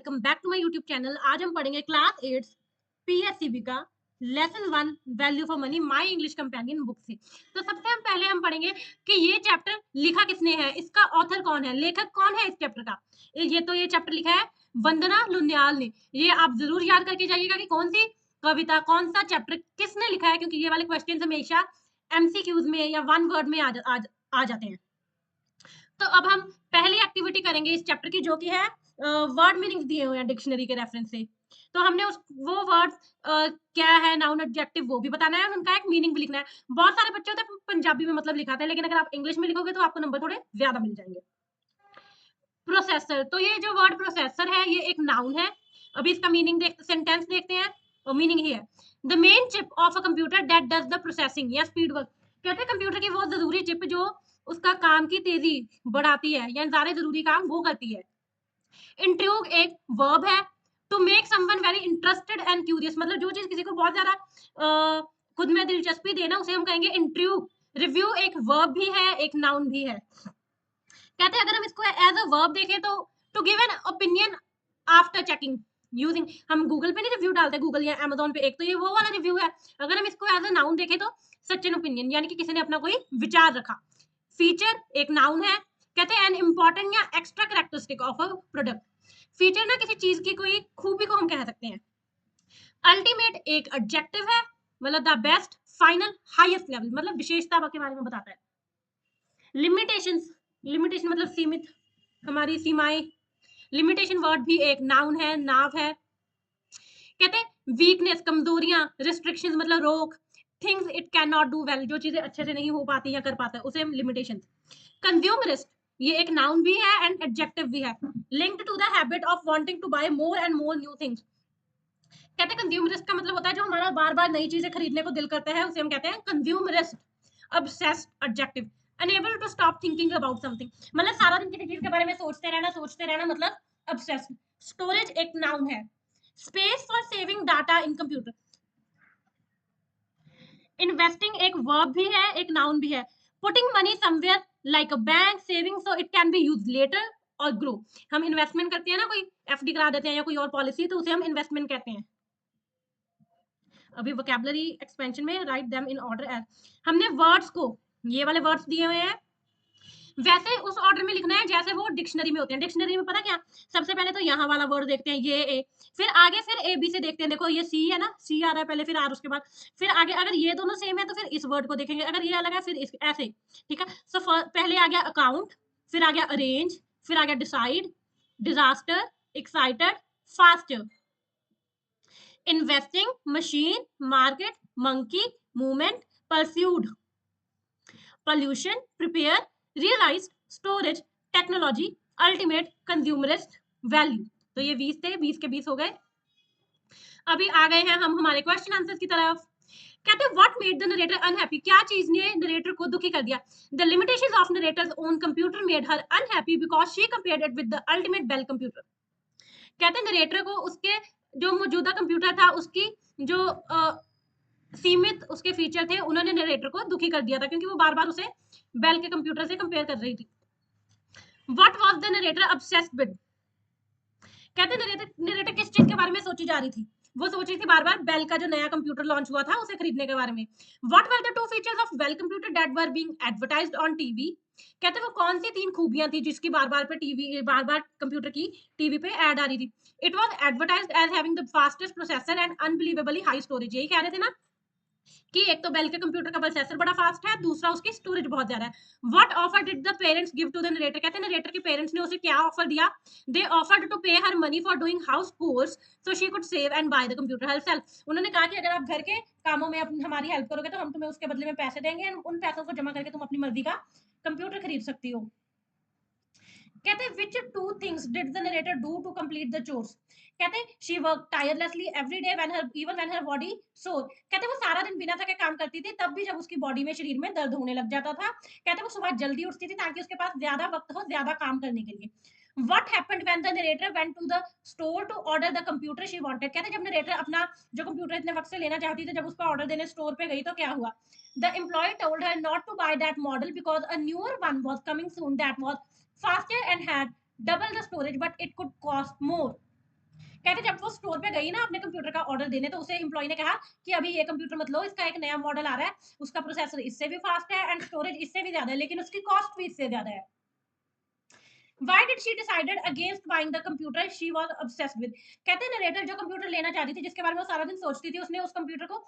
Welcome back to my YouTube channel. आज हम पढ़ेंगे क्लास 8 पीएससीबी का lesson 1 value for money my English companion book से। तो सबसे हम पहले हम पढ़ेंगे कि ये चैप्टर लिखा किसने है, इसका ऑथर कौन है, लेखक कौन है इस चैप्टर का। ये चैप्टर लिखा है वंदना लुन्याल ने। ये आप जरूर याद करके जाइएगा कि कौन सी कविता, कौन सा चैप्टर किसने लिखा है, क्योंकि ये वाले क्वेश्चन हमेशा एमसीक्यूज में या वन वर्ड में आ जाते हैं। तो अब हम पहली एक्टिविटी करेंगे इस चैप्टर की, जो कि है वर्ड मीनिंग्स दिए हुए हैं डिक्शनरी के रेफरेंस से। तो हमने वो वर्ड्स क्या है, नाउन एडजेक्टिव, वो भी बताना है और उनका एक मीनिंग भी लिखना है। बहुत सारे बच्चे होते हैं पंजाबी में मतलब लिखाते हैं, लेकिन अगर आप इंग्लिश में लिखोगे तो आपको नंबर थोड़े ज्यादा मिल जाएंगे। प्रोसेसर, तो ये जो वर्ड प्रोसेसर है ये एक नाउन है। अभी इसका मीनिंग सेंटेंस देखते हैं और मीनिंग ही है the main chip of a computer that does the processing या स्पीड वर्क। कहते हैं कंप्यूटर की वो जरूरी चिप जो उसका काम की तेजी बढ़ाती है या सारे जरूरी काम वो करती है। इंट्रूग एक वर्ब है। To make someone very interested and curious, मतलब जो चीज किसी को बहुत ज्यादा खुद में दिलचस्पी देना उसे हम कहेंगे इंट्रूग। रिव्यू एक वर्ब भी है, एक नाउन भी है। कहते हैं अगर हम इसको एज अ वर्ब देखें तो to give an opinion after checking using, हम गूगल पे नहीं रिव्यू डालते, गूगल या अमेजोन पे, एक तो ये वो वाला रिव्यू है। अगर हम इसको एज अ नाउन देखें तो सच एन ओपिनियन, यानी कि किसी ने अपना कोई विचार रखा। फीचर एक नाउन है। कहते हैं एन इंपॉर्टेंट या extra characteristic of a product. Feature ना किसी चीज की कोई खूबी को हम कह सकते हैं। अल्टीमेट एक एडजेक्टिव है, मतलब the best, final, highest level, मतलब विशेषता के बारे में बताता है। लिमिटेशंस, लिमिटेशन मतलब सीमित, हमारी सीमाएं। लिमिटेशन वर्ड भी एक नाउन है, नाव है। कहते हैं वीकनेस कमजोरियां, रिस्ट्रिक्शंस मतलब रोक, things it can not do well, जो चीजें अच्छे से नहीं हो पाती या कर पाता है उसे हम लिमिटेशन। कंज्यूमरिस्ट ये एक नाउन भी है एंड एडजेक्टिव भी है। Linked to the habit of wanting to buy more and more new things. कहते हैं कंज्यूमरिस्ट का मतलब होता है जो हमारा बार बार नई चीजें खरीदने को दिल करता है, उसे हम कहते हैं consumerist. obsessed adjective, unable to stop thinking about something, मतलब सारा दिन किसी चीज के बारे में सोचते रहना मतलब obsessed। स्टोरेज एक नाउन है। Space for saving data in computer. Investing एक वर्ब भी है, एक नाउन भी है। Putting money somewhere like a bank saving so it can be use later और ग्रो। हम इन्वेस्टमेंट करते हैं ना, कोई एफडी करा देते हैं या कोई और पॉलिसी, तो उसे हम इन्वेस्टमेंट कहते हैं। अभी वोकैबुलरी एक्सपेंशन में write them in order as, हमने वर्ड्स को, ये वाले वर्ड्स दिए हुए हैं, वैसे उस ऑर्डर में लिखना है जैसे वो डिक्शनरी में होते हैं। डिक्शनरी में पता क्या, सबसे पहले तो यहाँ वाला वर्ड देखते हैं, ये ए, फिर आगे फिर ए बी से देखते हैं। देखो ये सी है ना, सी आ रहा है पहले, फिर आर उसके बाद, फिर आगे अगर ये दोनों सेम है तो फिर इस वर्ड को देखेंगे, अगर ये अलग है फिर इस, ऐसे। ठीक है। सो पहले आ गया अकाउंट, फिर आ गया अरेंज, फिर आ गया decide, disaster, excited, faster. Investing, machine, market, monkey, movement, pursued, pollution, prepare, realized, storage, technology, ultimate, consumerist, value. तो ये 20 थे, 20 के 20 हो गए। अभी आ गए हैं हम हमारे क्वेश्चन आंसर्स की तरफ। कहते हैं what made the narrator unhappy, क्या चीज ने नरेटर को दुखी कर दिया। The limitations of narrator's own computer made her unhappy because she compared it with the ultimate Bell computer. कहते हैं नरेटर को उसके जो मौजूदा कंप्यूटर था उसकी जो सीमित उसके फीचर थे, उन्होंने नरेटर को दुखी कर दिया था, क्योंकि वो बार बार उसे बेल के कंप्यूटर से कंपेयर कर रही थी। What was the narrator obsessed with, कहते नरेटर किस चीज के बारे में सोची जा रही थी, वो सोच रही थी बार बार बेल का जो नया कंप्यूटर लॉन्च हुआ था उसे खरीदने के बारे में। What were the two features of Bell computer that were being advertised on TV, कहते वो कौन सी तीन खूबियां थी जिसकी बार बार पे टीवी, बार बार कंप्यूटर की टीवी पे ऐड आ रही थी। It was advertised as having the fastest processor and unbelievably high storage, यही कह रहे थे ना कि एक तो बेल के कंप्यूटर का प्रोसेसर बड़ा फास्ट है, दूसरा उसकी स्टोरेज बहुत ज्यादा है। What offer did the parents give to the narrator, कहते हैं नरेटर के पेरेंट्स ने उसे क्या ऑफर दिया। दे offered to pay her money for doing house chores so she could save and buy the computer herself. उन्होंने कहा कि अगर आप घर के कामों में हमारी हेल्प करोगे तो हम तुम्हें उसके बदले में पैसे देंगे, उन पैसों को जमा करके तुम अपनी मर्जी का कंप्यूटर खरीद सकती हो। कहते हैं which two things did the narrator do to complete the chores, कहते हैं she worked tirelessly every day when her even when her body sore, कहते हैं वो सारा दिन बिना थके काम करती थी तब भी जब उसकी बॉडी में, शरीर में दर्द होने लग जाता था। कहते हैं वो सुबह जल्दी उठती थी ताकि उसके पास ज्यादा वक्त हो ज्यादा काम करने के लिए। What happened when the narrator went to the store to order the computer she wanted, कहते हैं जब नरेटर अपना जो कंप्यूटर इतने वक्त से लेना चाहती थी, जब उसका ऑर्डर देने स्टोर पे गई तो क्या हुआ। The employee told her not to buy that model because a newer one was coming soon that was faster and had double the storage but it could cost more. कहते जब वो store पे गई ना अपने कंप्यूटर का order देने, तो उसे एम्प्लॉय ने कहा कि अभी ये कंप्यूटर मत लो, इसका एक नया मॉडल आ रहा है, उसका प्रोसेसर इससे भी फास्ट है एंड स्टोरेज इससे भी ज्यादा है, लेकिन उसकी कॉस्ट भी इससे ज्यादा है। Why did she decided against buying the computer she was obsessed with? कहते हैं नरेटर जो कंप्यूटर लेना चाहती थी, जिसके बारे में वो सारा दिन सोचती थी, उसने उस कंप्यूटर को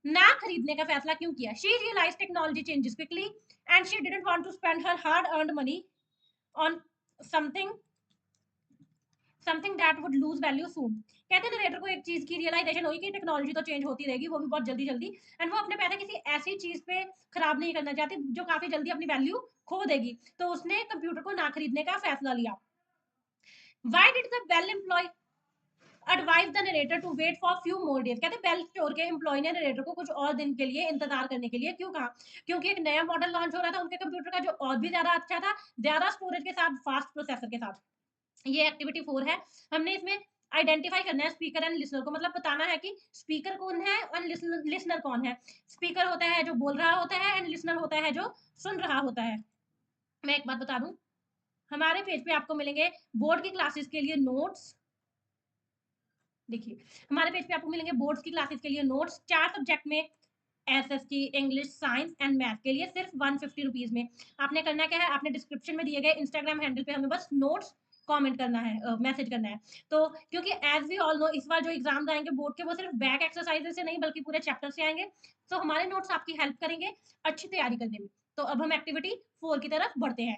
ना खरीदने का फैसला क्यों किया? She realized technology changes quickly and she didn't want to spend her hard earned money on something something that would lose value soon. कहते हैं नरेटर को एक चीज की रियलाइजेशन हुई कि टेक्नोलॉजी तो चेंज होती रहेगी, वो भी बहुत जल्दी जल्दी, एंड वो अपने पैसे किसी ऐसी चीज पे खराब नहीं करना चाहती जो काफी जल्दी अपनी वैल्यू खो देगी, तो उसने कंप्यूटर को ना खरीदने का फैसला लिया। Why did the Bell employ advise the narrator to wait for few more days? कहते बेल स्टोर के एम्प्लॉय ने नरेटर को कुछ और दिन के लिए इंतजार करने के लिए क्यों कहा? क्योंकि एक नया मॉडल लॉन्च हो रहा था उनके कंप्यूटर का, जो और भी ज्यादा अच्छा था, ज्यादा स्टोरेज के साथ, फास्ट प्रोसेसर के साथ। ये एक्टिविटी 4 है। हमने इसमें आइडेंटिफाई करना है स्पीकर एंड लिसनर को, मतलब बताना है कि स्पीकर कौन है और लिसनर कौन है। स्पीकर होता है जो बोल रहा होता है एंड लिसनर होता है जो सुन रहा होता है। मैं एक बात बता दूं, हमारे पेज पे आपको मिलेंगे बोर्ड की क्लासेस के लिए नोट्स। देखिए हमारे पेज पे आपको मिलेंगे बोर्ड्स की क्लासेस के लिए नोट्स, 4 सब्जेक्ट में, SST, English, science and math के लिए सिर्फ 150 रुपीज में। आपने करना क्या है, आपने डिस्क्रिप्शन में दिए गए इंस्टाग्राम हैंडल पे हमें बस नोट्स कमेंट करना है, मैसेज करना है। तो क्योंकि एज वी ऑल नो इस बार जो एग्जाम आएंगे बोर्ड के, वो सिर्फ बैक एक्सरसाइजेस से नहीं बल्कि पूरे चैप्टर से आएंगे, तो हमारे नोट्स आपकी हेल्प करेंगे अच्छी तैयारी करने में। तो अब हम एक्टिविटी 4 की तरफ बढ़ते हैं।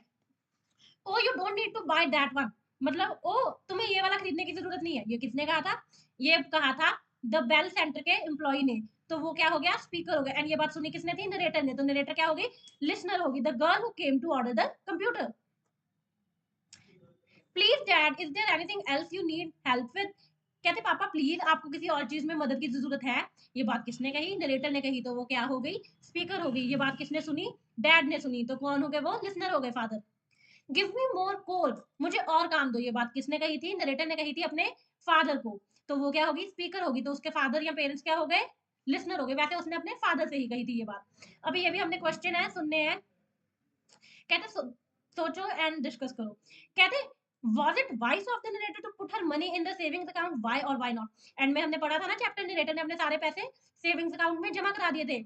Oh you don't need to buy that one, मतलब ओ तुम्हें ये वाला खरीदने की जरूरत नहीं है। ये किसने कहा था? ये कहा था द बेल सेंटर के एम्प्लॉय ने। तो वो क्या हो गया? स्पीकर हो गया। एंड ये बात सुनी किसने थी? नरेटर ने। तो नरेटर क्या होगी? लिसनर होगी, the girl who came to order the computer. Please dad is there anything else you need help with? कहते पापा प्लीज आपको किसी और चीज में मदद की जरूरत है? ये बात किसने कही? नरेटर ने कही। तो वो क्या हो गई? स्पीकर हो गई। ये बात किसने सुनी? डैड ने सुनी। तो कौन हो गए? वो लिसनर हो गए, फादर। गिव मी मोर कोल, मुझे और काम दो। ये बात किसने कही थी? नरेटर ने कही थी अपने फादर को। तो वो क्या होगी? स्पीकर होगी। तो उसके फादर या पेरेंट्स क्या हो गए? लिसनर हो गए। वैसे उसने अपने फादर से ही कही थी ये बात। अभी ये भी हमने क्वेश्चन है, सुनने हैं। कहते सोचो एंड डिस्कस करो। कहते was it wise of the narrator to put her money in the savings account? Why or why not? And में हमने पढ़ा था ना चैप्टर, नरेटर ने अपने सारे पैसे सेविंग्स अकाउंट में जमा करा दिए थे।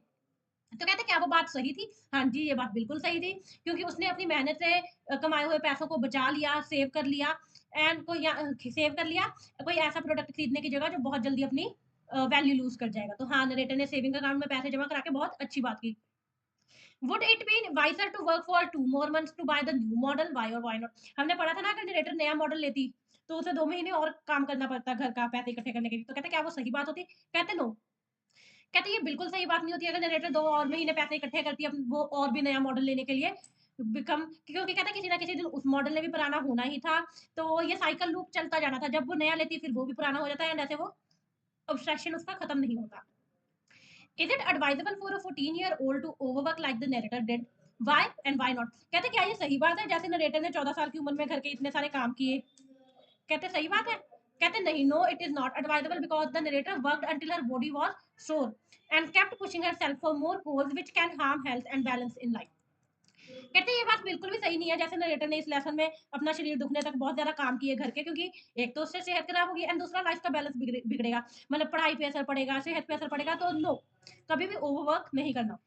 तो कहते क्या वो बात सही थी? हाँ जी, ये बात बिल्कुल सही थी, क्योंकि उसने अपनी मेहनत से कमाए हुए पैसों को बचा लिया, सेव कर लिया, एंड कोई सेव कर लिया कोई ऐसा प्रोडक्ट खरीदने की जगह जो बहुत जल्दी अपनी वैल्यू लूज कर जाएगा। तो हाँ, नरेटर ने सेविंग अकाउंट में पैसे जमा करा के बहुत अच्छी बात की। Would it be wiser to work for 2 more months to buy the new model? Why और वाई नॉट? हमने पढ़ा था ना, अगर नरेटर नया मॉडल लेती तो उसे 2 महीने और काम करना पड़ता घर का पैसे इकट्ठे करने के लिए। तो कहते क्या वो सही बात होती? कहते नो। कहते ये बिल्कुल सही बात नहीं होती। अगर नरेटर 2 और महीने पैसे इकट्ठे करती है वो और भी नया मॉडल लेने के लिए बिकम, क्योंकि कहता किसी ना किसी दिन उस मॉडल ने भी पुराना होना ही था। तो ये साइकिल लूप चलता जाना था, जब वो नया लेती फिर वो भी पुराना हो जाता है, एंड ऐसे वो ऑब्सेशन उसका खत्म नहीं होता। Is it advisable for a 14-year-old to overwork like the narrator did? Why and why not? कहते क्या ये सही बात है जैसे नरेटर ने 14 साल की उम्र में घर के इतने सारे काम किए? कहते सही बात है। कहते नहीं, no it is not advisable because the narrator worked until her body was sore and kept pushing herself for more goals which can harm health and balance in life. कहते ये बात बिल्कुल भी सही नहीं है जैसे नरेटर ने इस लेसन में अपना शरीर दुखने तक बहुत ज्यादा काम किए घर के, क्योंकि एक तो उससे सेहत खराब होगी एंड दूसरा लाइफ का बैलेंस बिगड़ेगा, मतलब पढ़ाई पे असर पड़ेगा, सेहत पे असर पड़ेगा। तो नो, कभी भी ओवरवर्क नहीं करना।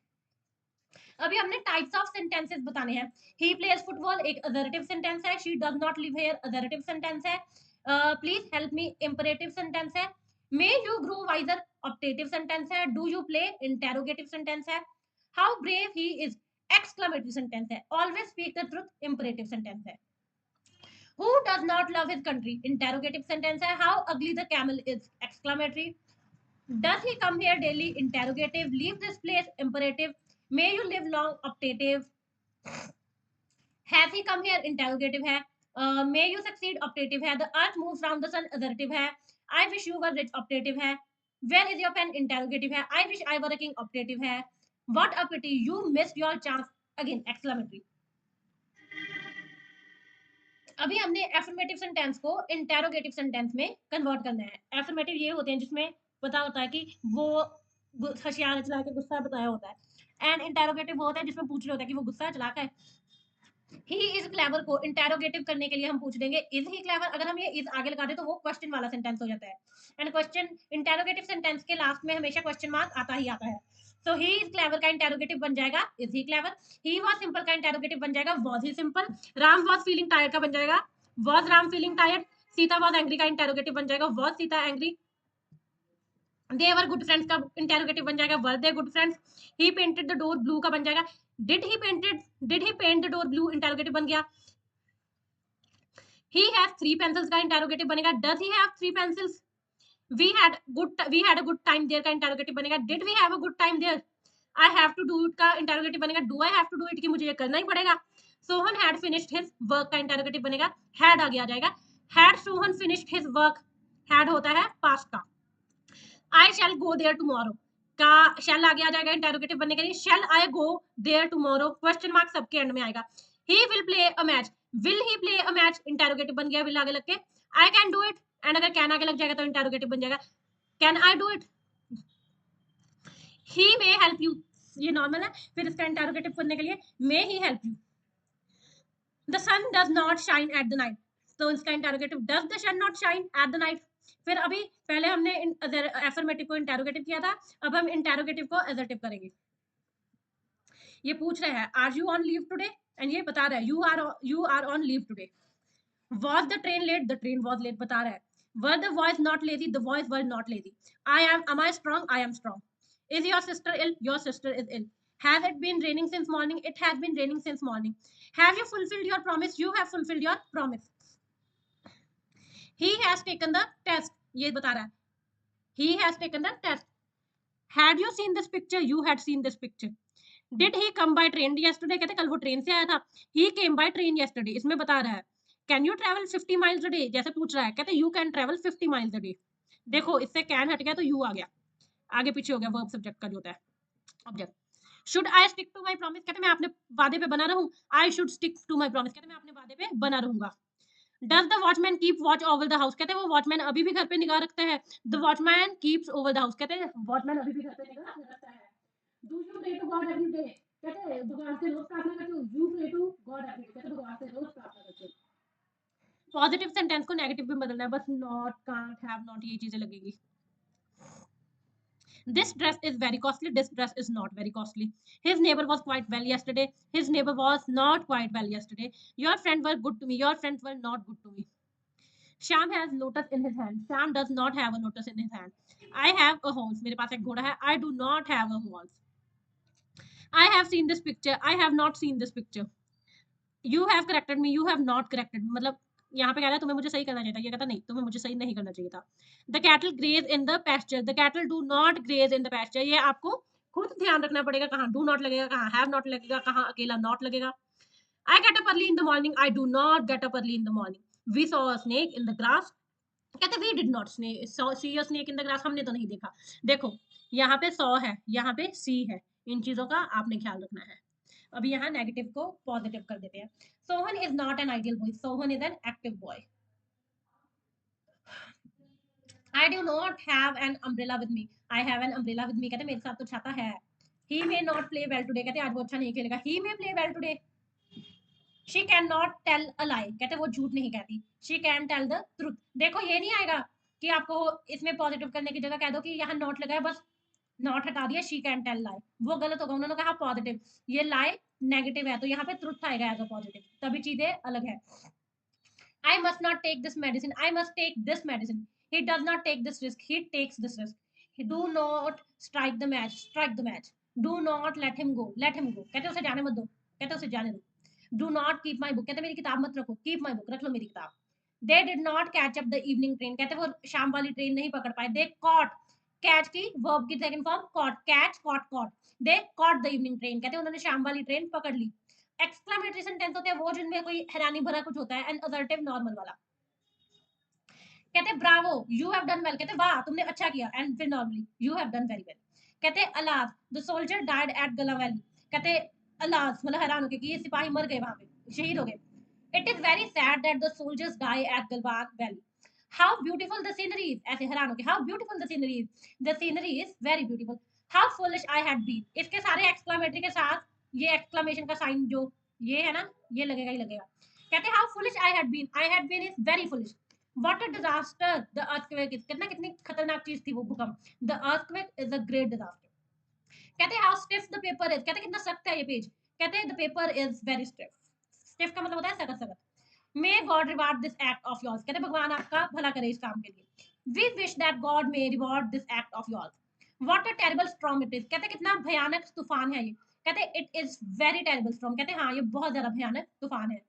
अभी हमने टाइप्स ऑफ सेंटेंसेस बताने हैं। ही प्लेज फुटबॉल एक असर्टिव सेंटेंस है। She does not live here assertive sentence है। Please help me imperative sentence है। May you grow wiser optative sentence है। Do you play interrogative sentence है। How brave he is exclamatory sentence है। Always speak the truth imperative sentence है। Who does not love his country interrogative sentence है। How ugly the camel is exclamatory. Does he come here daily? Interrogative. Leave this place? Imperative. May you live long? Optative. Has he come here? Interrogative है. May you succeed? Optative है. The earth moves round the sun? Assertive है. I wish you were rich? Optative है. Where is your pen? Interrogative है. I wish I were a king? Optative है. What a pity you missed your chance. Again exclamatory. अभी हमने affirmative sentence को interrogative sentence में convert करना है। Affirmative ये होते हैं जिसमें पता होता है कि वो होशियार चला के गुस्सा बताया होता है, एंड इंटेरोगेटिव वो होता है जिसमें पूछ रहे होता है कि वो गुस्सा चला का है। ही इज क्लेवर को इंटेरोगेटिव करने के लिए हम पूछ देंगे इज ही क्लेवर। अगर हम ये इज आगे लगा दे तो वो क्वेश्चन वाला सेंटेंस हो जाता है, एंड क्वेश्चन इंटेरोगेटिव सेंटेंस के लास्ट में हमेशा क्वेश्चन मार्क आता ही आता है। सो ही इज क्लेवर का इंटेरोगेटिव बन जाएगा is he clever. He was simple का इंटेरोगेटिव बन जाएगा was he simple. Ram was feeling tired का बन जाएगा was Ram feeling tired. Sita was angry का इंटेरोगेटिव बन जाएगा was Sita angry. They were good friends का इंटेरोगेटिव बन जाएगा वर दे good friends. He painted the door blue का बन जाएगा did he paint the door blue interrogative बन गया। ही हैव 3 पेंसिल्स का इंटेरोगेटिव बनेगा does he have 3 pencils. We had a good time there का इंटेरोगेटिव बनेगा did we have a good time there. I have to do it का interrogative बनेगा do I have to do it कि मुझे ये करना ही पड़ेगा। Sohan had finished his work का इंटेरोगेटिव बनेगा हैड आगे आ जाएगा had Sohan finished his work. Had होता है पास्ट का। आई शैल गो देयर टुमारो का शैल आगे आ जाएगा इंटेरोगेटिव बनने के लिए shall I go there tomorrow question mark सबके एंड में आएगा। He will play a match will he play a match interrogative बन गया विल आगे लग के। I can do it and अगर कैन आगे लग जाएगा तो इंटेरोगेटिव बन जाएगा can I do it. He may help you ये नॉर्मल है, फिर इसका इंटेरोगेटिव करने के लिए may he help you. The son does not shine at the night तो इसका interrogative does the sun not shine at the night. फिर अभी पहले हमने एफर्मेटिव को इंटेरोगेटिव किया था, अब हम इंटेरोगेटिव को एजर्टिव करेंगे। ये पूछ रहा है are you on leave today and ये बता रहा है you are on leave today. Was the train late? The train was late बता रहा है। Were the boys not lazy? The boys were not lazy. Am I strong? I am strong. Is your sister ill? Your sister is ill. Has it been raining since morning? It has been raining since morning. Have you fulfilled your promise? You have fulfilled your promise. He has taken the test. ये बता रहा है। He has taken the test. Had you seen this picture? You had seen this picture. Did he come by train yesterday? कहते कल वो train से आया था। He came by train yesterday. इसमें बता रहा है can you travel 50 miles a day जैसे पूछ रहा है कहते you can travel 50 miles a day. देखो इससे कैन हट गया तो यू आ गया, आगे पीछे हो गया वर्ब सब्जेक्ट का जो होता है object. Should I stick to my promise कहते मैं अपने वादे पे बना रहूं। I should stick to my promise कहते मैं अपने वादे पे बना रहूंगा। Does the watchman keep watch over the house कहते वो वॉचमैन अभी भी घर पे निगाह रखते हैं। The watchman keeps over the house कहते वॉचमैन अभी भी घर पे निगाह रखता है। Do you pray to God every day कहते भगवान से रोज प्रार्थना करते हो you pray to God every day कहते भगवान से रोज प्रार्थना करते हो। पॉजिटिव सेंटेंस को नेगेटिव में बदलना है बस नॉट कांट हैव नॉट ये चीजें लगेगी। This dress is very costly. This dress is not very costly. His neighbor was quite well yesterday. His neighbor was not quite well yesterday. Your friends were good to me. Your friends were not good to me. Sham has lotus in his hand. Sham does not have a lotus in his hand. I have a horse. मेरे पास एक घोड़ा है. I do not have a horse. I have seen this picture. I have not seen this picture. You have corrected me. You have not corrected me. मतलब यहाँ पे कह रहा है तुम्हें मुझे सही करना चाहिए था, ये कहता नहीं तुम्हें मुझे सही नहीं करना चाहिए था। The cattle graze in the pasture the cattle do not graze in the pasture ये आपको खुद ध्यान रखना पड़ेगा कहाँ डू नॉट लगेगा कहाँ हैव नॉट लगेगा कहाँ अकेला नॉट लगेगा। I get up early in the morning I do not get up early in the morning. We saw a snake in the grass कहते we did not see a snake in the grass हमने तो नहीं देखा। देखो यहाँ पे saw है यहाँ पे सी है, इन चीजों का आपने ख्याल रखना है। अभी यहाँ नेगेटिव को पॉजिटिव कर देते हैं। Sohan is not an ideal boy Sohan is an active boy. I do not have an umbrella with me. I have an umbrella with me कहते मेरे साथ तो छाता है। He may not play well today कहते आज वो अच्छा नहीं खेलेगा। He may play well today. She cannot tell a lie कहते वो झूठ नहीं कहती। She can tell the truth। देखो ये नहीं आएगा कि आपको इसमें पॉजिटिव करने की जगह कह दो कि यहाँ नॉट लगा है बस नॉट हटा दिया शी कैन टेल लाई, वो गलत होगा। उन्होंने कहा पॉजिटिव, ये लाई नेगेटिव है तो यहाँ पे ट्रुथ आएगा एज अ पॉजिटिव, तभी चीजें अलग है। I must not take this medicine. I must take this medicine. He does not take this risk. He takes this risk. He do not strike the match. Strike the match. Do not let him go. Let him go. कहते उसे जाने मत दो. कहते उसे जाने दो. Do not keep my book. कहते मेरी किताब मत रखो. Keep my book. रख लो मेरी किताब. They did not catch up the evening train. कहते वो शाम वाली ट्रेन नहीं पकड़ पाए. They caught. Catch की verb की second form caught. Catch, caught, caught. They caught the evening train. कहते उन्होंने शाम वाली ट्रेन पकड़ ली. एक्सक्लेमेटरी सेंटेंस होते हैं वो जिनमें कोई हैरानी भरा कुछ होता है, एंड असर्टिव नॉर्मल वाला। कहते bravo you have done well कहते वाह तुमने अच्छा किया, एंड फिर normally you have done very well. कहते alas the soldier died at Galwan valley कहते अलास मतलब हैरान होके कि ये सिपाही मर गए वहां पे शहीद हो गए। It is very sad that the soldiers die at Galwan valley. How beautiful the scenery is ऐसे हैरान होके how beautiful the scenery is very beautiful. How foolish I had been इसके सारे एक्सक्लेमेटरी के साथ ये एक्सक्लेमेशन का साइन जो ये है ना, ये लगेगा ही लगेगा। कहते how foolish I had been is very foolish. What a disaster the earthquake is, कितना कितनी खतरनाक चीज थी वो भूकंप। The earthquake is a great disaster. कहते how stiff the paper is, कहते कितना सख्त है ये पेज। कहते the paper is very stiff. Stiff का मतलब होता है सख्त सख्त। May God reward this act of yours, कहते भगवान आपका भला करे इस काम के लिए। We wish that God may reward this act of yours. What a terrible storm it is, कहते कितना भयानक तूफान है ये। कहते it is very terrible storm, कहते हाँ ये बहुत ज्यादा भयानक तूफान है।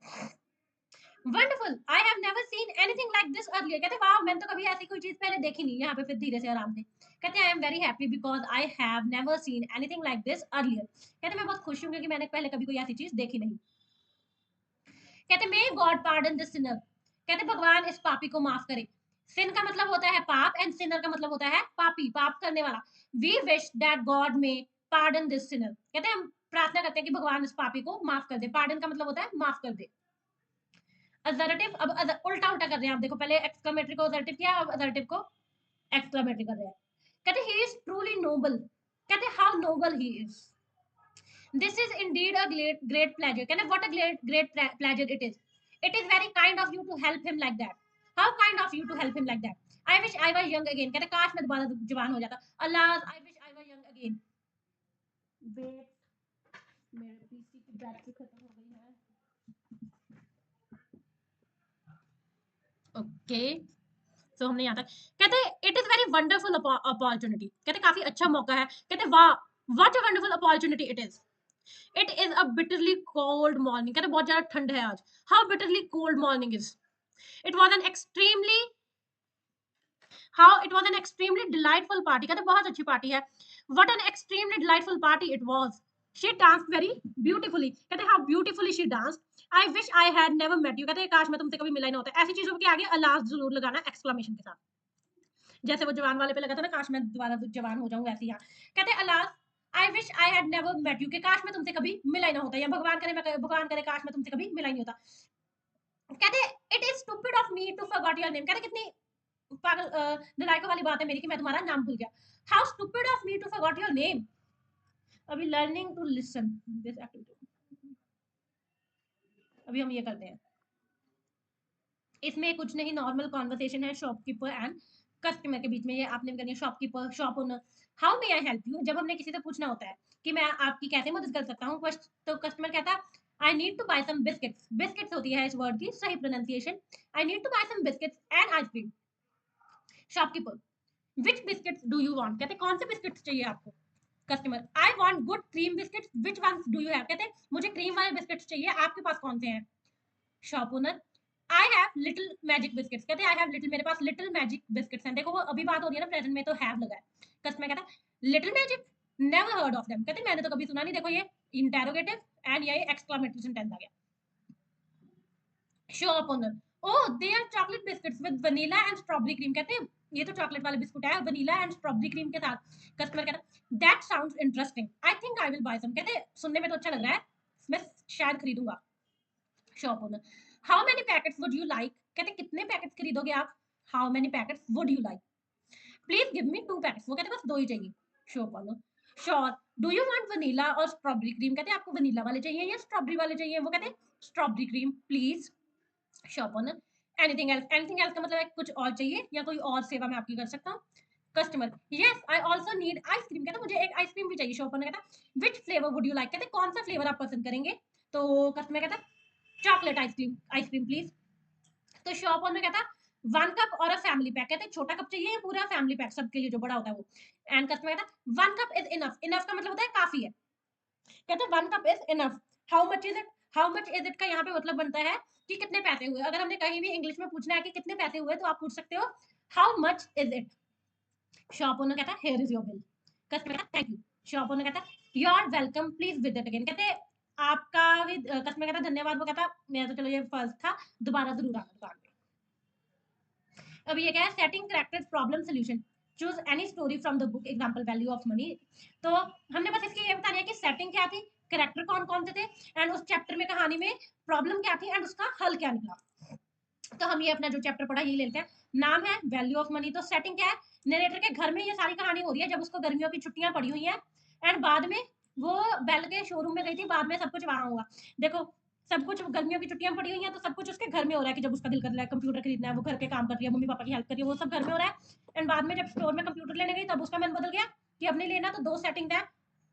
Wonderful I have never seen anything like this earlier, कहते वाह मैंने तो कभी ऐसी कोई चीज पहले देखी नहीं। यहाँ पे फिर धीरे से आराम से कहते I am very happy because I have never seen anything like this earlier, कहते मैं बहुत खुश हूँ क्योंकि मैंने पहले कभी कोई ऐसी चीज देखी नहीं। कहते may God pardon this sinner, कहते भगवान इस पापी को माफ करे। सिन का मतलब होता है पाप एंड सिनर का मतलब होता है पापी, पाप करने वाला। We wish that God may pardon this sinner, कहते हम प्रार्थना करते हैं कि भगवान इस पापी को माफ कर दे। पार्डन का मतलब होता है माफ कर दे। असर्टिव, अब उल्टा उल्टा कर रहे हैं आप देखो, पहले एक्सक्लेमेटरी को असर्टिव किया, अब असर्टिव को एक्सक्लेमेटरी कर रहे हैं। कहते ही इज ट्रूली नोबल, कहते how noble he is. This is indeed a great pleasure, कहते what a great pleasure it is. It is very kind of you to help him like that. How kind of you to help him like that. I wish I was young again, कहते काश मैं दोबारा जवान हो जाता। Alas I wish I was young again. Wait, मेरे PC की battery खत्म हो गई है। ओके सो हमने यहाँ तक। कहते it is very wonderful opportunity, कहते काफी अच्छा मौका है। कहते वाह what a wonderful opportunity it is. It is a bitterly cold morning, कहते बहुत ज्यादा ठंड है आज। How bitterly cold morning is. It was an extremely how it was an extremely delightful party, कहते बहुत अच्छी पार्टी है। What an extremely delightful party it was. She danced very beautifully, कहते how beautifully she danced. I wish I had never met you, कहते काश मैं तुमसे कभी मिला ही ना होता। ऐसी चीजों के आगे अल्लाह जरूर लगाना एक्सक्लेमेशन के साथ, जैसे वो जवान वाले पे लगा था ना, काश मैं दोबारा जवान हो जाऊं, वैसे यहाँ कहते alas I wish I had never met you, कि काश मैं तुमसे कभी मिला ही ना होता, या भगवान करे काश मैं तुमसे कभी मिला ही नहीं होता। कहते it is stupid of me to forgot your name, कहते कितनी पागल नलायकों वाली बात है मेरी कि मैं तुम्हारा नाम भूल गया। How stupid of me to forgot your name. अभी learning to listen this activity, अभी हम ये करते हैं। इसमें कुछ नहीं, नॉर्मल कॉन्वर्सेशन है शॉपकीपर एंड कस्टमर के बीच में। ये आपने भी करनी है, shopkeeper shop owner. How may I help you, जब हमने किसी से पूछना होता है कि मैं आपकी कैसे मदद कर सकता हूँ, तो कस्टमर कहता है I need to buy some biscuits. Biscuits होती है इस वर्ड की सही pronunciation, I need to buy some biscuits and ice cream. Shopkeeper which biscuits do you want, कहते कौन से बिस्किट्स चाहिए आपको। Customer I want good cream biscuits, which ones do you have, कहते मुझे क्रीम वाले बिस्किट्स चाहिए, आपके पास कौन से हैं। Shop owner I have little magic biscuits, कहते आई हैव लिटिल, मेरे पास लिटिल मैजिक बिस्किट्स हैं। देखो वो अभी बात हो रही है ना प्रेजेंट में, तो हैव लगा है। कस्टमर कहता है little magic, never heard of them, कहते मैंने तो कभी सुना नहीं। देखो ये इंटेरोगेटिव एंड ये एक्सक्लेमेटरी सेंटेंस आ गया। Shop owner oh they are chocolate biscuits with vanilla and strawberry cream, कहते हैं ये तो चॉकलेट वाले बिस्कुट है वनीला एंड स्ट्रॉबेरी क्रीम के साथ। कस्टमर कहता है that sounds interesting, I think I will buy some, कहते सुनने में तो अच्छा लग रहा है, मैं शायद खरीदूंगा। Shop owner how many packets would you like, कहते कितने पैकेट्स खरीदोगे आप। How many packets would you like, please give me 2 packets, वो कहते बस 2 ही चाहिए। Shop owner sure do you want vanilla और स्ट्रॉबेरी क्रीम, कहते आपको वनीला वाले चाहिए या स्ट्रॉबेरी वाले चाहिए, वो कहते strawberry cream please. Shop owner anything else का मतलब है कुछ और चाहिए या कोई और सेवा मैं आपकी कर सकता हूँ। Customer yes I also need ice cream, कहते मुझे एक आइसक्रीम भी चाहिए। शॉप ओनर कहता विच फ्लेवर वुड यू लाइक, कहते कौन सा फ्लेवर आप पसंद करेंगे। तो कस्टमर कहता चॉकलेट आइसक्रीम आइसक्रीम प्लीज। तो शॉप ओनर कहता 1 कप और अ फैमिली पैक, कहते छोटा कप चाहिए या पूरा फैमिली पैक सबके लिए जो बड़ा होता है वो। एंड कस्टमर कहता 1 कप इज इनफ, इनफ का मतलब होता है काफी है, कहते 1 cup is enough. How much is it, how much is it का यहाँ पे मतलब बनता है कि कितने पैसे हुए। अगर हमने कहीं भी इंग्लिश में पूछना है कि कितने पैसे हुए तो आप पूछ सकते हो how much is it. Shop owner कहता here is your bill, customer कहता थैंक यू। शॉप ओनर कहता you are welcome please visit again, कहते आपका भी कस्टमर कहता धन्यवाद, वो कहता मेरा तो चलो ये फर्स्ट था, दोबारा जरूर आना दुकान पे। अब ये क्या है setting characters problem solution, choose any story from the book example value of money. तो हमने बस इसके ये बताना है कि सेटिंग क्या थी, करेक्टर कौन कौन से थे, एंड उस चैप्टर में कहानी में प्रॉब्लम क्या थी एंड उसका हल क्या निकला। तो हम ये अपना जो चैप्टर पढ़ा ये लेते हैं। नाम है वैल्यू ऑफ मनी, तो सेटिंग क्या है, नरेटर के घर में ये सारी कहानी हो रही है जब उसको गर्मियों की छुट्टियां पड़ी हुई हैं एंड बाद में वो बेल के शोरूम में गई थी, बाद में सब कुछ वहाँ हुआ। देखो, सब कुछ गर्मियों की छुट्टियाँ पड़ी हुई हैं, तो सब कुछ उसके घर में हो रहा है कि जब उसका दिल कर रहा है, कंप्यूटर खरीदना है, वो घर के काम कर रही है, मम्मी-पापा की हेल्प कर रही है, वो सब घर में हो रहा है। एंड बाद में जब स्टोर में कंप्यूटर लेने गई, तब उसका मन बदल गया कि अब नहीं लेना, तो 2 सेटिंग है,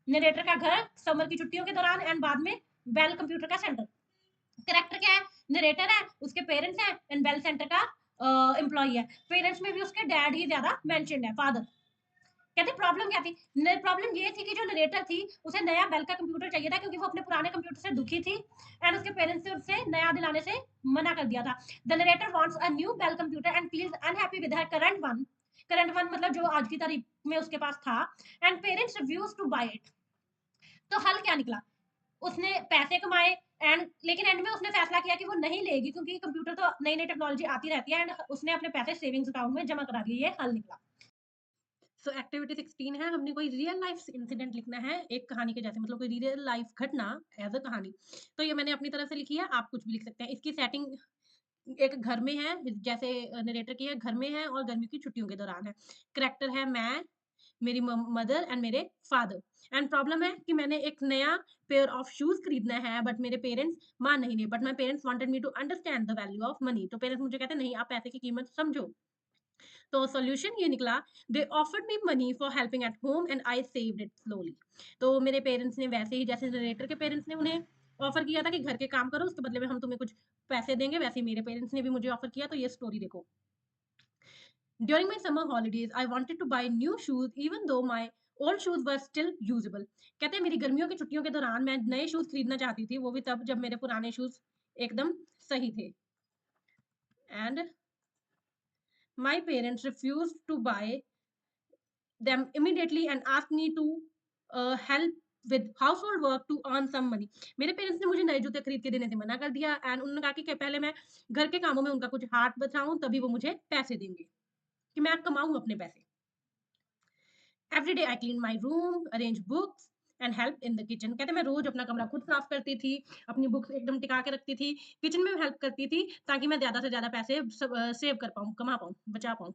नरेटर का घर समर की छुट्टियों के दौरान एंड बाद में बेल कंप्यूटर का सेंटर। कैरेक्टर क्या है? नरेटर है, उसके पेरेंट्स हैं एंड बेल सेंटर का एम्प्लॉई है। पेरेंट्स में भी उसके डैड ही ज्यादा मेंशन्ड है, फादर। कहते प्रॉब्लम क्या थी? प्रॉब्लम ये थी कि जो नरेटर थी, उसे नया बेल का कंप्यूटर चाहिए था क्योंकि वो अपने पुराने कंप्यूटर से दुखी थी एंड उसके पेरेंट्स ने उससे नया दिलाने से मना कर दिया था। The narrator wants a new bell computer and feels unhappy with her current one मतलब जो आज की तारीख में उसके पास था, and parents refuse to buy it. तो हल क्या निकला? उसने पैसे कमाए एंड लेकिन एंड में उसने फैसला किया कि वो नहीं लेगी क्योंकि कंप्यूटर तो नई नई टेक्नोलॉजी आती रहती है, एंड उसने अपने पैसे सेविंग्स अकाउंट में जमा करा दिए। ये हल निकला। सो एक्टिविटी 16 है, हमने कोई रियल लाइफ इंसिडेंट लिखना है एक कहानी के जैसे, मतलब कोई रियल लाइफ घटना एज अ कहानी। तो ये मैंने अपनी तरफ से लिखी है, आप कुछ भी लिख सकते हैं। इसकी सेटिंग एक घर में है, जैसे नरेटर की है, घर में है और गर्मी की छुट्टियों के दौरान है। करेक्टर है मैं, मेरी मदर एंड मेरे फादर। एंड प्रॉब्लम है कि मैंने एक नया पेयर ऑफ शूज खरीदना है, बट मेरे पेरेंट्स मान नहीं रहे, but my parents wanted me to understand the value of money. तो पेरेंट्स मुझे कहते हैं नहीं, आप पैसे की कीमत समझो। तो सॉल्यूशन ये निकला, they offered me money for helping at home and I saved it slowly. तो मेरे पेरेंट्स ने वैसे ही, जैसे नरेटर के पेरेंट्स ने उन्हें ऑफर किया था कि घर के काम करो, उसके बदले में हम तुम्हें कुछ पैसे देंगे, वैसे ही मेरे पेरेंट्स ने भी मुझे ऑफर किया। तो ये स्टोरी देखो। During my summer holidays, I wanted to buy new shoes even though my old shoes were still usable. कहते हैं मेरी गर्मियों की छुट्टियों के दौरान मैं नए शूज खरीदना चाहती थी, वो भी तब जब मेरे पुराने शूज एकदम सही थे। And my parents refused to buy them immediately and asked me to help with household work to earn some money. मेरे पेरेंट्स ने मुझे नए जूते खरीद के देने से मना कर दिया एंड उन्होंने कहा कि पहले मैं घर के कामों में उनका कुछ हाथ बचाऊं, तभी वो मुझे पैसे देंगे, कि मैं कमाऊं अपने पैसे। Every day I clean my room, arrange books and help in the kitchen. कहते मैं रोज अपना कमरा खुद साफ करती थी, अपनी बुक्स एकदम टिका के रखती थी, किचन में हेल्प करती थी, ताकि मैं ज्यादा से ज्यादा पैसे सेव कर पाऊँ, कमा पाऊँ, बचा पाऊँ।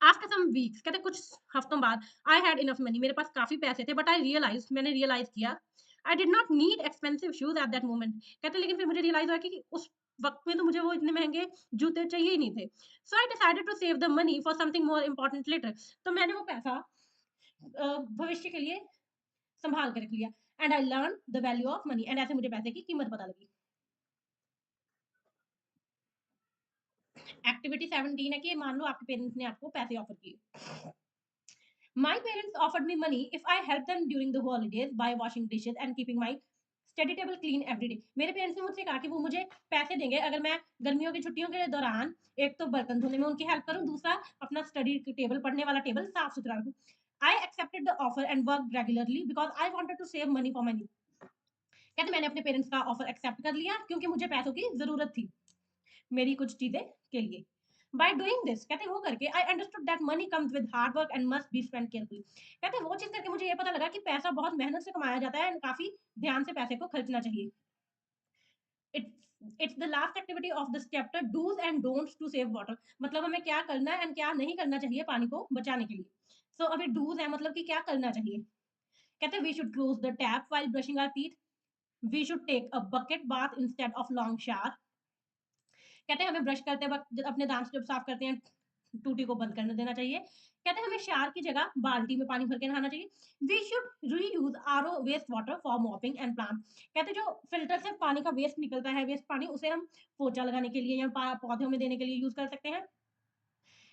आफ्टर सम वीक्स, कहते कुछ हफ्तों बाद, आई हैड इनफ मनी, मेरे पास काफी पैसे थे, बट आई रियलाइज, मैंने रियलाइज किया, I did not need expensive shoes at that moment. कहते लेकिन फिर मुझे रियलाइज हुआ कि उस वक्त में तो मुझे वो इतने महंगे जूते चाहिए ही नहीं थे। So I decided to save the money for something more important later. तो मैंने वो पैसा भविष्य के लिए संभाल कर रख लिया। And I learn the value of money, and ऐसे मुझे पैसे की कीमत पता लगी। एक्टिविटी 17 है कि मान लो आपके पेरेंट्स ने आपको पैसे ऑफर किए। My parents offered me money if I helped them during the holidays by washing dishes and keeping my study table clean every day. मेरे पेरेंट्स ने मुझसे कहा कि वो मुझे पैसे देंगे अगर मैं गर्मियों की छुट्टियों के दौरान एक तो बर्तन धोने में उनकी हेल्प करूं, दूसरा अपना स्टडी टेबल, पढ़ने वाला टेबल साफ सुथरा रखूं। I accepted the offer and work regularly because I wanted to save money for money. कहते मैंने अपने पेरेंट्स का ऑफर एक्सेप्ट कर लिया क्योंकि मुझे पैसों की जरूरत थी मेरी कुछ चीजें के लिए। By doing this, कहते वो करके I understood that money comes with hard work and must be spent carefully। कहते वो चीज करके मुझे ये पता लगा कि पैसा बहुत मेहनत से कमाया जाता है और काफी ध्यान से पैसे को खर्चना चाहिए। It's the last activity of this chapter, dos and don'ts to save water. मतलब हमें क्या करना है एंड क्या नहीं करना चाहिए पानी को बचाने के लिए। सो अभी डूज है मतलब कि क्या करना चाहिए। कहते we should close the tap while brushing our teeth, we should take a bucket bath instead of long shower. कहते हैं हमें ब्रश करते वक्त अपने दांत जब साफ करते हैं, टूटी को बंद करने देना चाहिए। कहते हैं हमें शावर की जगह बाल्टी में पानी भर के नहाना चाहिए। We should reuse RO waste water for mopping and plant. कहते हैं जो फिल्टर से पानी का वेस्ट निकलता है, वेस्ट पानी, उसे हम पोछा लगाने के लिए या पौधों में देने के लिए यूज कर सकते हैं।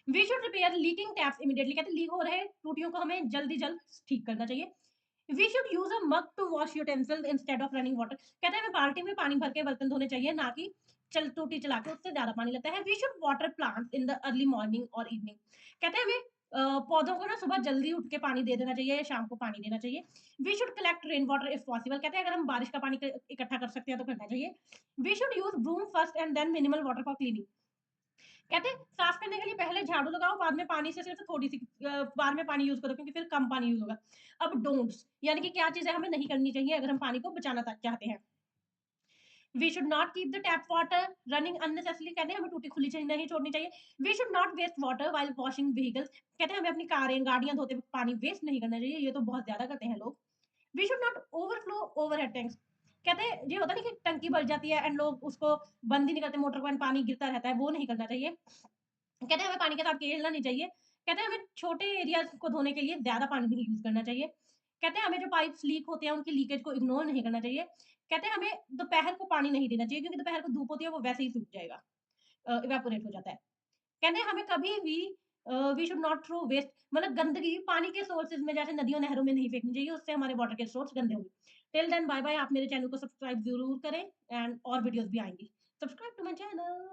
We should repair leaking taps immediately. कहते लीक हो रहे टूटियों को हमें जल्दी जल्द ठीक करना चाहिए। We should use a mug to wash utensils instead of running water. कहते हैं हमें बाल्टी में पानी भर के बर्तन धोने चाहिए, ना कि चल टूटी चला के उससे ज्यादा पानी लगता है। We should water plants in the early morning और इवनिंग। कहते हैं हमें पौधों को ना सुबह जल्दी उठ के पानी दे देना चाहिए या शाम को पानी देना चाहिए। We should collect rain water if possible. कहते हैं अगर हम बारिश का पानी इकट्ठा कर सकते हैं तो करना चाहिए। We should use broom first and then minimal water for cleaning. कहते हैं साफ करने के लिए पहले झाड़ू लगाओ, बाद में पानी से सिर्फ थोड़ी सी बार में पानी यूज करो क्योंकि फिर कम पानी यूज होगा। अब डोंट्स यानी कि क्या चीजें हमें नहीं करनी चाहिए अगर हम पानी को बचाना चाहते हैं। We should not keep the tap water running unnecessarily. कहते हैं हमें टूटी खुली नहीं छोड़नी चाहिए। We should not waste water while washing vehicles. कहते हैं हमें अपनी कारें गाड़ियां धोते वक्त पानी वेस्ट नहीं करना चाहिए, ये तो बहुत ज्यादा करते हैं लोग। We should not overflow overhead tanks. कहते हैं ये होता नहीं कि टंकी भर जाती है एंड लोग उसको बंद ही नहीं करते, मोटर को पानी गिरता रहता है, वो नहीं करना चाहिए। कहते हैं हमें पानी के साथ खेलना नहीं चाहिए। कहते हैं हमें छोटे एरियाज को धोने के लिए ज्यादा पानी नहीं यूज करना चाहिए। कहते हैं हमें जो पाइप्स लीक होते हैं उनकी लीकेज को इग्नोर नहीं करना चाहिए। कहते हैं हमें दोपहर को पानी नहीं देना चाहिए क्योंकि दोपहर को धूप होती है वो वैसे ही सूख जाएगा, इवेपोरेट हो जाता है। कहते हैं हमें कभी भी we should not throw waste, मतलब गंदगी पानी के सोर्सेज में जैसे नदियों नहरों में नहीं फेंकनी चाहिए, उससे हमारे वाटर के सोर्स गंदे होंगे। Till then bye bye. आप मेरे चैनल को सब्सक्राइब जरूर करें एंड और वीडियोस भी आएंगी। Subscribe to my channel.